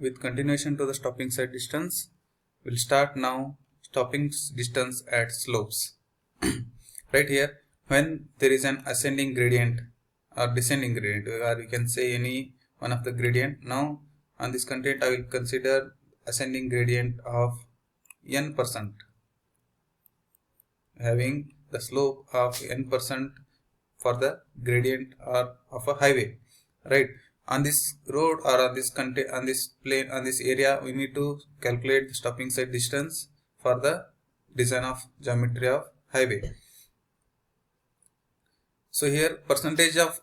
With continuation to the stopping side distance, we'll start now stopping distance at slopes. Right here, when there is an ascending gradient or descending gradient, or we can say any one of the gradient. Now on this content I will consider ascending gradient of n%, having the slope of n% for the gradient or of a highway. Right, on this road or on this on this plane, on this area, we need to calculate the stopping side distance for the design of geometry of highway. So here percentage of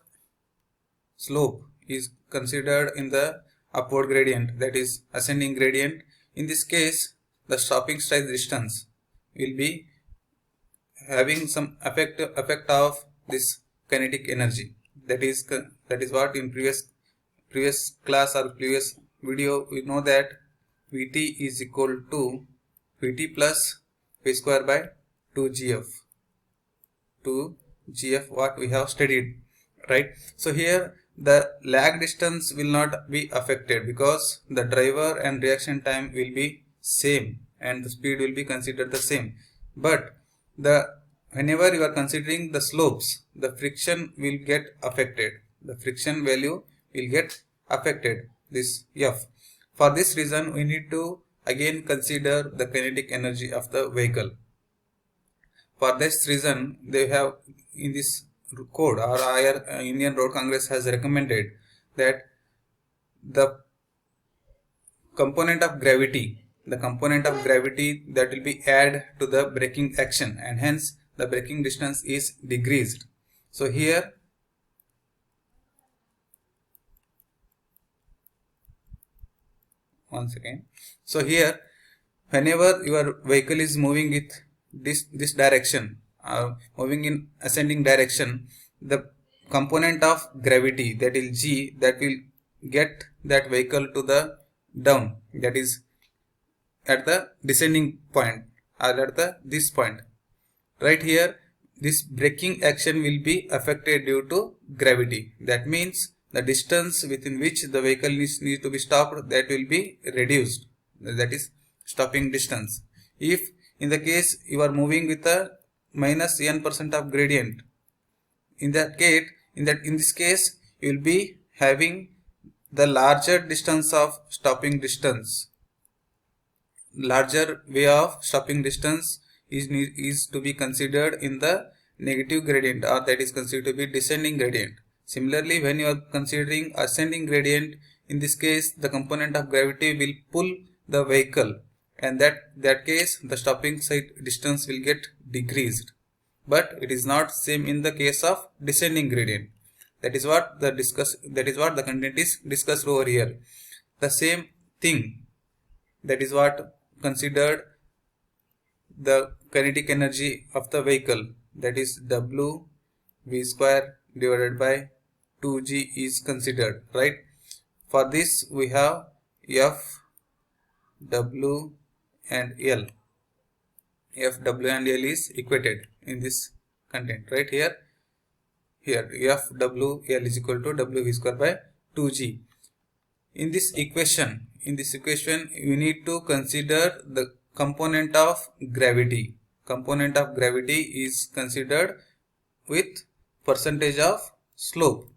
slope is considered in the upward gradient, that is ascending gradient. In this case, the stopping side distance will be having some effect of this kinetic energy. That is what in previous class or previous video we know that Vt is equal to Vt plus V square by 2gf. What we have studied, right? So here the lag distance will not be affected because the driver and reaction time will be same and the speed will be considered the same. But whenever you are considering the slopes, the friction will get affected. The friction value will get affected, this F. For this reason, we need to again consider the kinetic energy of the vehicle. For this reason, they have in this code, or Indian Road Congress has recommended that the component of gravity that will be added to the braking action, and hence the braking distance is decreased. So here once again, so here whenever your vehicle is moving with this direction, moving in ascending direction, the component of gravity, that is G, that will get that vehicle to the down, that is at the descending point or at this point. Right here, this braking action will be affected due to gravity. That means the distance within which the vehicle needs to be stopped, that will be reduced. That is stopping distance. If in the case you are moving with a minus n% of gradient, in this case you will be having the larger distance of stopping distance. Larger way of stopping distance is to be considered in the negative gradient, or that is considered to be descending gradient. Similarly, when you are considering ascending gradient, in this case the component of gravity will pull the vehicle, and that case the stopping side distance will get decreased. But it is not same in the case of descending gradient. That is what the content is discussed over here. The same thing, that is what considered the kinetic energy of the vehicle, that is W V square divided by 2g is considered, right? For this we have F, W and L. F, W and L is equated in this content, right? Here F, W, L is equal to W V square by 2g. In this equation you need to consider the component of gravity. Component of gravity is considered with percentage of slope.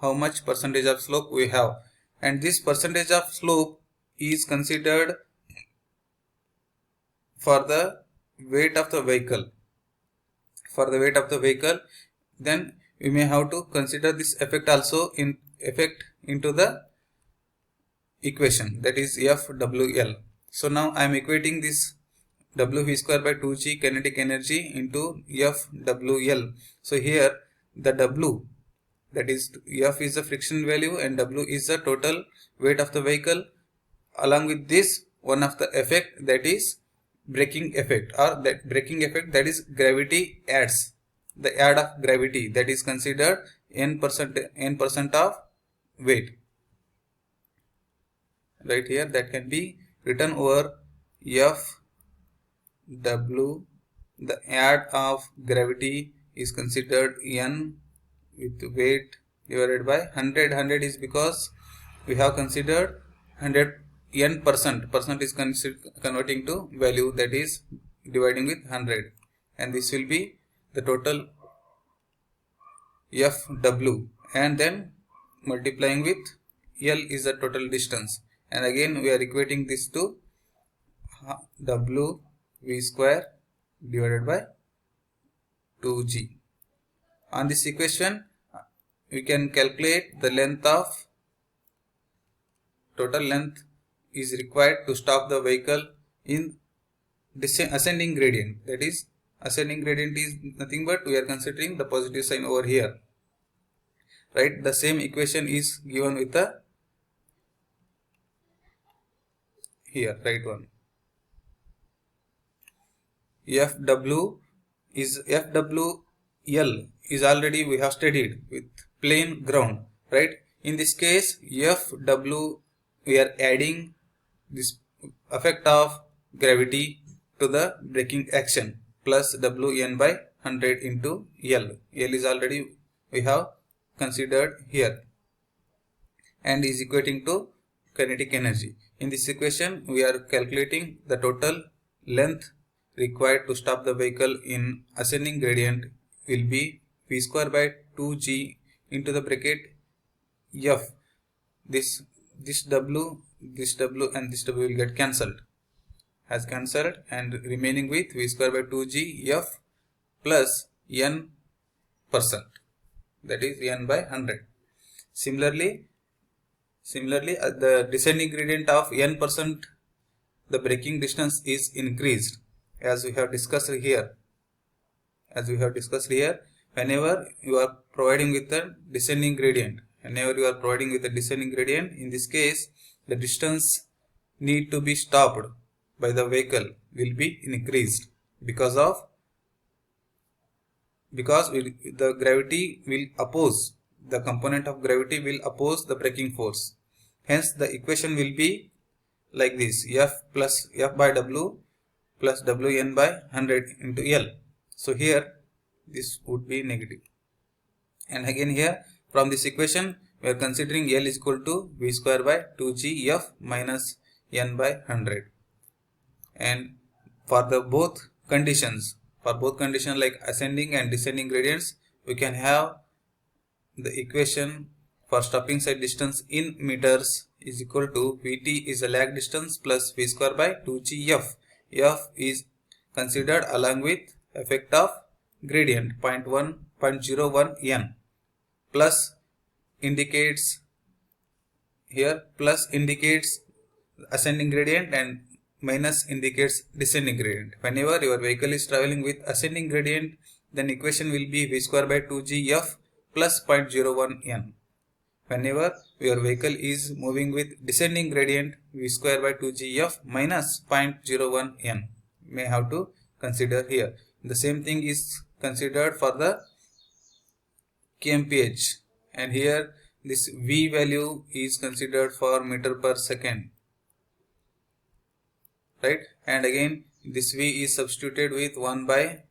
How much percentage of slope we have, and this percentage of slope is considered for the weight of the vehicle. For the weight of the vehicle, then we may have to consider this effect also into the equation, that is FWL. So now I am equating this W square by 2g kinetic energy into FWL. So here the W, that is F is the friction value and W is the total weight of the vehicle. Along with this, one of the effect, that is braking effect, or that braking effect, that is gravity adds. The add of gravity, that is considered n% of weight. Right here, that can be written over F W. The add of gravity is considered n with weight divided by 100. 100 is because we have considered 100 n percent is converting to value, that is dividing with 100, and this will be the total Fw, and then multiplying with L is the total distance, and again we are equating this to W V square divided by 2G. On this equation we can calculate the length of total length is required to stop the vehicle in ascending gradient. That is, ascending gradient is nothing but we are considering the positive sign over here, right? The same equation is given with the here, right one. Fw L is already we have studied with plain ground, right? In this case, Fw we are adding this effect of gravity to the braking action plus Wn by 100 into L. L is already we have considered here and is equating to kinetic energy. In this equation we are calculating the total length required to stop the vehicle in ascending gradient will be V square by 2G into the bracket F. This W and this W will get cancelled, and remaining with V square by 2G F plus N percent, that is N by 100. Similarly at the descending gradient of N percent, the braking distance is increased, as we have discussed here. Whenever you are providing with a descending gradient, in this case the distance need to be stopped by the vehicle will be increased because the gravity will oppose, the component of gravity will oppose the braking force. Hence the equation will be like this: F by W plus Wn by 100 into L. So here this would be negative, and again here from this equation we are considering L is equal to V square by 2G F minus N by 100. And for both conditions like ascending and descending gradients, we can have the equation for stopping side distance in meters is equal to Vt is a lag distance plus V square by 2G F. F is considered along with effect of gradient 0.01 N, plus indicates ascending gradient and minus indicates descending gradient. Whenever your vehicle is traveling with ascending gradient, then equation will be V square by 2G F plus 0.01 N. Whenever your vehicle is moving with descending gradient, V square by 2G F minus 0.01 N may have to consider here. The same thing is considered for the kmph, and here this V value is considered for meter per second, right? And again this V is substituted with 1 by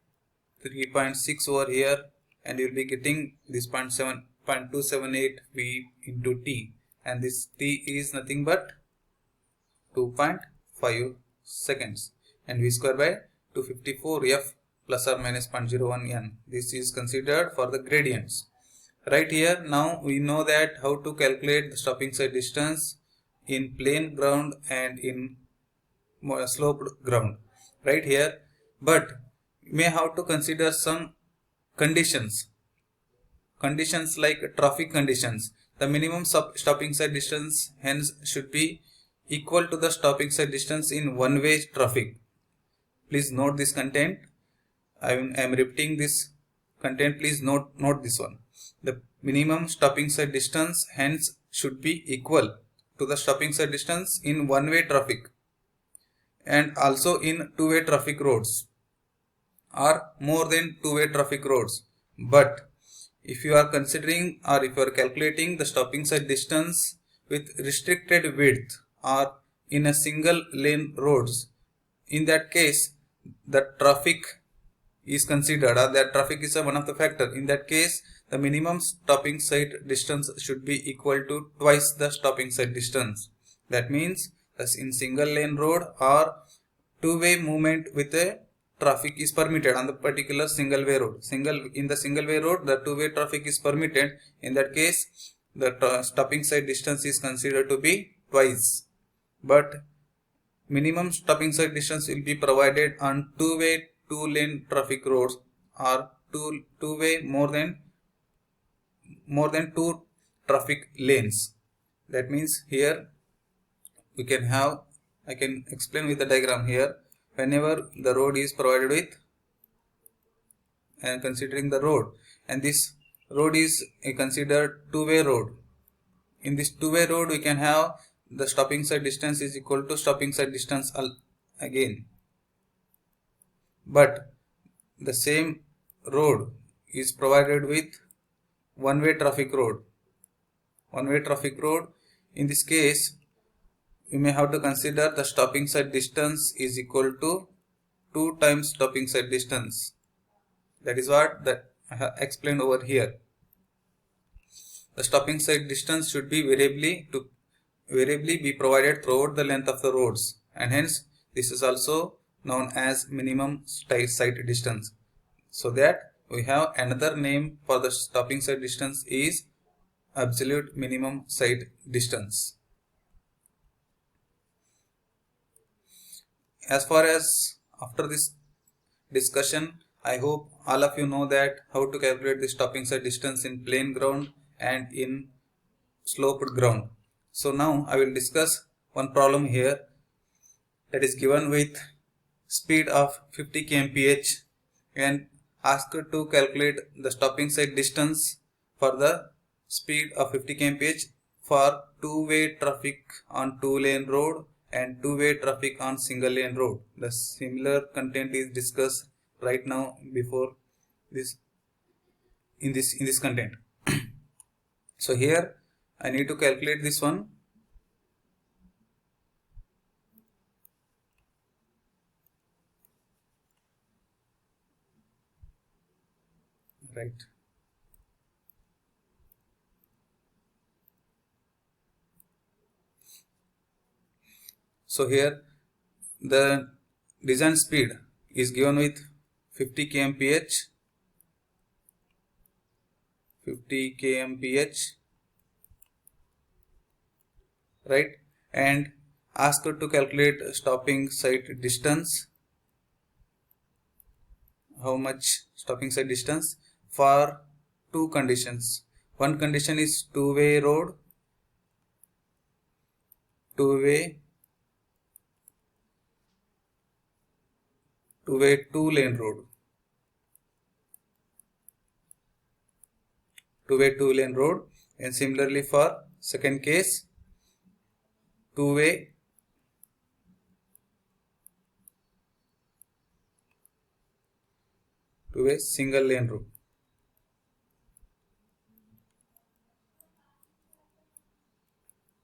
3.6 over here, and you will be getting this 0.278 V into T, and this T is nothing but 2.5 seconds, and V square by 254 F plus or minus 0.01 N. This is considered for the gradients. Right here now we know that how to calculate the stopping side distance in plain ground and in sloped ground, right here, but we may have to consider some conditions like traffic conditions. The minimum stopping side distance hence should be equal to the stopping side distance in one-way traffic. Please note this content. I am repeating this content. Please note this one. The minimum stopping side distance hence should be equal to the stopping side distance in one-way traffic and also in two-way traffic roads or more than two-way traffic roads. But if you are considering or if you are calculating the stopping side distance with restricted width or in a single lane roads, in that case the traffic is considered, or that traffic is one of the factor. In that case the minimum stopping side distance should be equal to twice the stopping side distance. That means Thus in single lane road or two-way movement with a traffic is permitted on the particular single way road. In the single way road, the two-way traffic is permitted. In that case, the stopping side distance is considered to be twice. But minimum stopping side distance will be provided on two-way two-lane traffic roads or two-way more than two traffic lanes. That means here we can have, I can explain with the diagram here. Whenever the road is provided with, and considering the road, and this road is considered two-way road. In this two-way road we can have the stopping side distance is equal to stopping side distance again. But the same road is provided with one-way traffic road. One-way traffic road, in this case you may have to consider the stopping side distance is equal to 2 times stopping side distance. That is what that I have explained over here. The stopping side distance should be variably be provided throughout the length of the roads, and hence this is also known as minimum sight distance. So that we have another name for the stopping side distance is absolute minimum sight distance. As far as after this discussion, I hope all of you know that how to calculate the stopping side distance in plain ground and in sloped ground. So now I will discuss one problem here that is given with speed of 50 kmph and asked to calculate the stopping side distance for the speed of 50 kmph for two-way traffic on two-lane road and two-way traffic on single lane road. The similar content is discussed right now before this in this content. So here I need to calculate this one. Right. So here the design speed is given with 50 kmph, right, and asked to calculate stopping side distance. How much stopping side distance for two conditions. One condition is two-way road, two-lane road, two-lane road, and similarly for second case, two-way single lane road.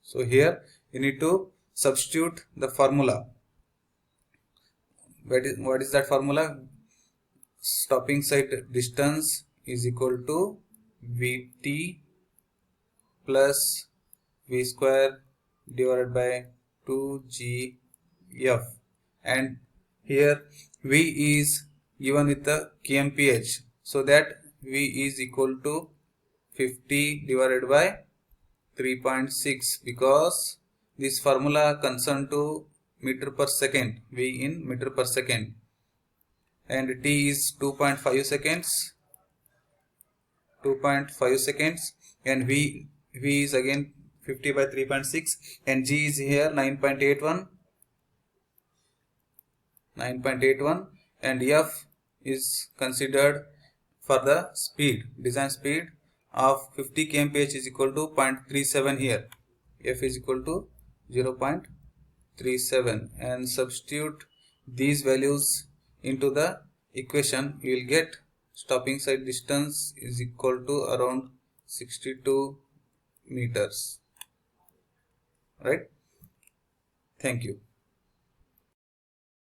So here you need to substitute the formula. What is that formula? Stopping side distance is equal to Vt plus V square divided by 2GF, and here V is given with the kmph, so that V is equal to 50 divided by 3.6, because this formula concerned to meter per second, V in meter per second, and T is 2.5 seconds, and V is again 50 by 3.6, and G is here 9.81, and F is considered for the speed, design speed of 50 kmph is equal to 0.37 here. F is equal to 0.37, and substitute these values into the equation. You will get stopping side distance is equal to around 62 meters. Right? Thank you.